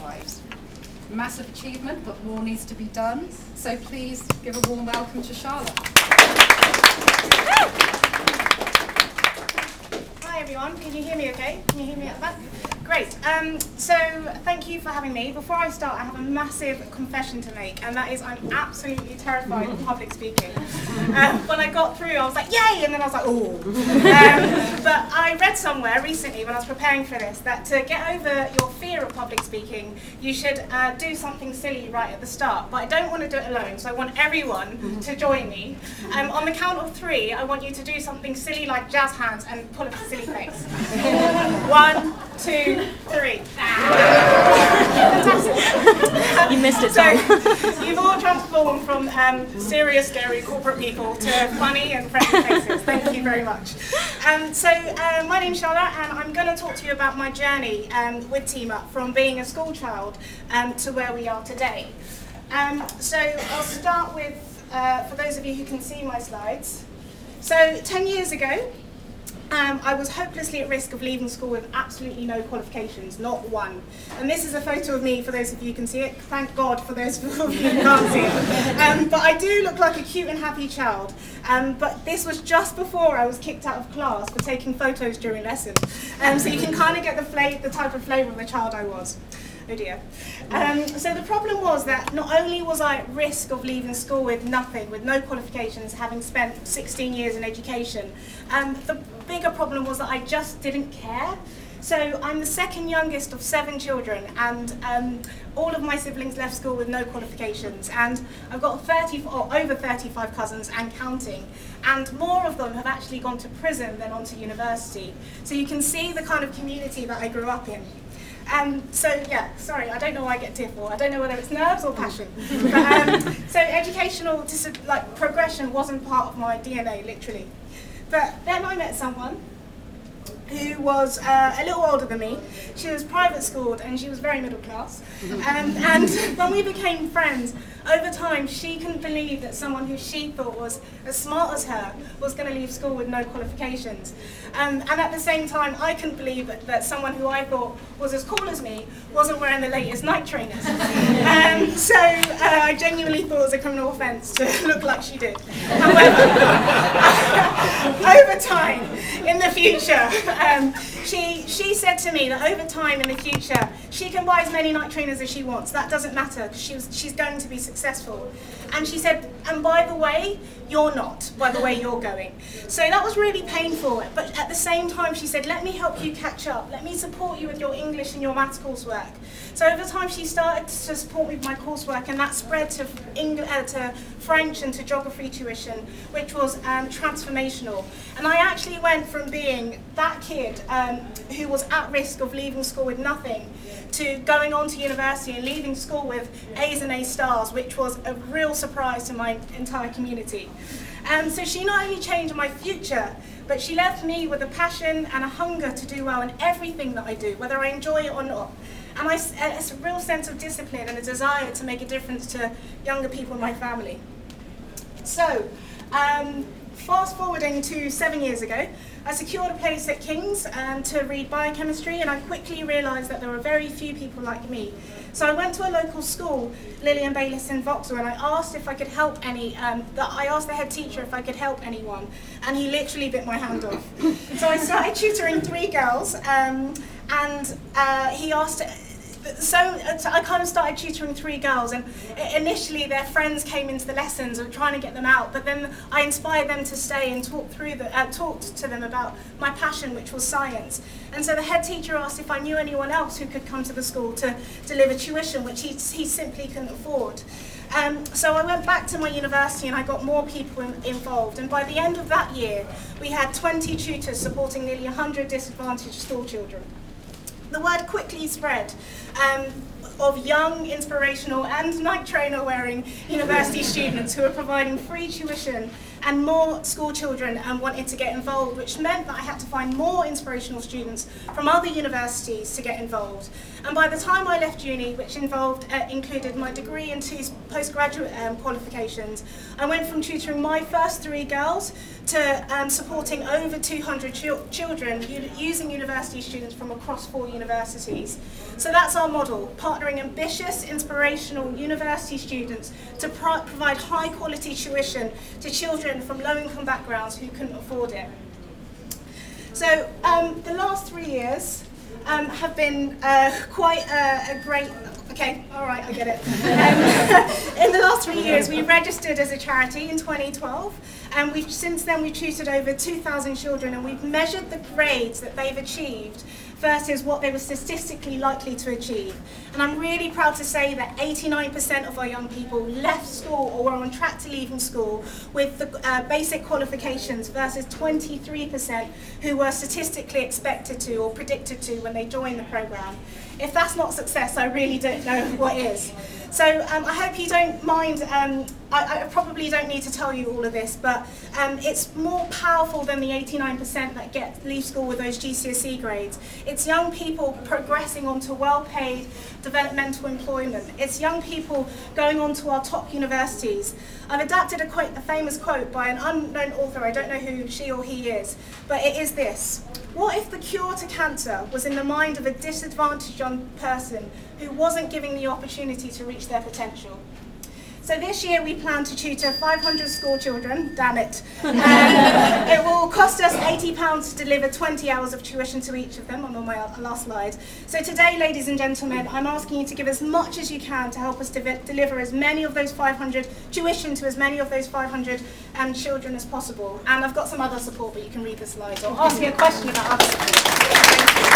midwives. Massive achievement, but more needs to be done. So please give a warm welcome to Charlotte. Hi everyone, can you hear me okay? Can you hear me at the back? Great. So thank you for having me. Before I start, I have a massive confession to make, and that is I'm absolutely terrified of public speaking. When I got through, I was like, yay! And then I was like, oh. But I read somewhere recently when I was preparing for this that to get over your fear of public speaking, you should do something silly right at the start. But I don't want to do it alone, so I want everyone to join me. On the count of 3, I want you to do something silly like jazz hands and pull up a silly face. 1, 2, 3. Fantastic. You missed it, So Tom. you've all transformed from serious, scary corporate people to funny and friendly faces. Thank you very much. My name's Charlotte, and I'm going to talk to you about my journey with Team Up from being a school child to where we are today. So I'll start with, for those of you who can see my slides. So 10 years ago, I was hopelessly at risk of leaving school with absolutely no qualifications, not one. And this is a photo of me, for those of you who can see it. Thank God for those of you who can't see it. But I do look like a cute and happy child. But this was just before I was kicked out of class for taking photos during lessons. So you can kind of get the type of flavour of the child I was. Oh dear. So the problem was that not only was I at risk of leaving school with nothing, with no qualifications, having spent 16 years in education, the bigger problem was that I just didn't care. So I'm the second youngest of 7 children, and all of my siblings left school with no qualifications, and I've got over 35 cousins and counting, and more of them have actually gone to prison than onto university. So you can see the kind of community that I grew up in. Sorry, I don't know why I get tearful. I don't know whether it's nerves or passion. But, so educational progression wasn't part of my DNA, literally. But then I met someone who was a little older than me. She was private schooled and she was very middle class. And when we became friends, over time she couldn't believe that someone who she thought was as smart as her was going to leave school with no qualifications. And at the same time, I couldn't believe that someone who I thought was as cool as me wasn't wearing the latest Nike trainers. So I genuinely thought it was a criminal offence to look like she did. However, over time, in the future, she said to me that over time in the future, she can buy as many Nike trainers as she wants. That doesn't matter, because she's going to be successful. And she said, and by the way, you're not, by the way you're going. So that was really painful, but at the same time she said, let me help you catch up, let me support you with your English and your maths coursework. So over time she started to support me with my coursework, and that spread to French and to geography tuition, which was transformational. And I actually went from being that kid who was at risk of leaving school with nothing to going on to university and leaving school with A's and A stars, which was a real surprise to my entire community. So she not only changed my future, but she left me with a passion and a hunger to do well in everything that I do, whether I enjoy it or not. And it's a real sense of discipline and a desire to make a difference to younger people in my family. So, fast forwarding to 7 years ago, I secured a place at King's to read biochemistry, and I quickly realised that there were very few people like me. So I went to a local school, Lillian Bayliss in Vauxhall, and I asked if I could help I asked the head teacher if I could help anyone, and he literally bit my hand off. So I started tutoring 3 girls, and he asked. So I kind of started tutoring 3 girls, and initially their friends came into the lessons and trying to get them out, but then I inspired them to stay and talked to them about my passion, which was science. And so the head teacher asked if I knew anyone else who could come to the school to deliver tuition, which he simply couldn't afford. So I went back to my university and I got more people involved, and by the end of that year we had 20 tutors supporting nearly 100 disadvantaged school children. The word quickly spread of young, inspirational and Nike trainer wearing university students who were providing free tuition, and more school children wanted to get involved, which meant that I had to find more inspirational students from other universities to get involved. And by the time I left uni, which included my degree and 2 postgraduate qualifications, I went from tutoring my first 3 girls to supporting over 200 children using university students from across 4 universities. So that's our model, partnering ambitious, inspirational university students to provide high quality tuition to children from low-income backgrounds who couldn't afford it. So the last 3 years have been quite a great, okay, all right, I get it. In the last 3 years, we registered as a charity in 2012, and since then we've tutored over 2,000 children, and we've measured the grades that they've achieved versus what they were statistically likely to achieve. And I'm really proud to say that 89% of our young people left school or were on track to leaving school with the basic qualifications versus 23% who were statistically expected to or predicted to when they joined the programme. If that's not success, I really don't know what is. So I hope you don't mind, I probably don't need to tell you all of this, but it's more powerful than the 89% that leave school with those GCSE grades. It's young people progressing onto well-paid developmental employment. It's young people going on to our top universities. I've adapted a famous quote by an unknown author, I don't know who she or he is, but it is this: what if the cure to cancer was in the mind of a disadvantaged young person who wasn't given the opportunity to reach their potential? So this year we plan to tutor 500 school children, damn it. It will cost us £80 to deliver 20 hours of tuition to each of them. I'm on my last slide. So today, ladies and gentlemen, I'm asking you to give as much as you can to help us deliver as many of those 500, tuition to as many of those 500 children as possible. And I've got some other support, but you can read the slides or ask me a question about other support.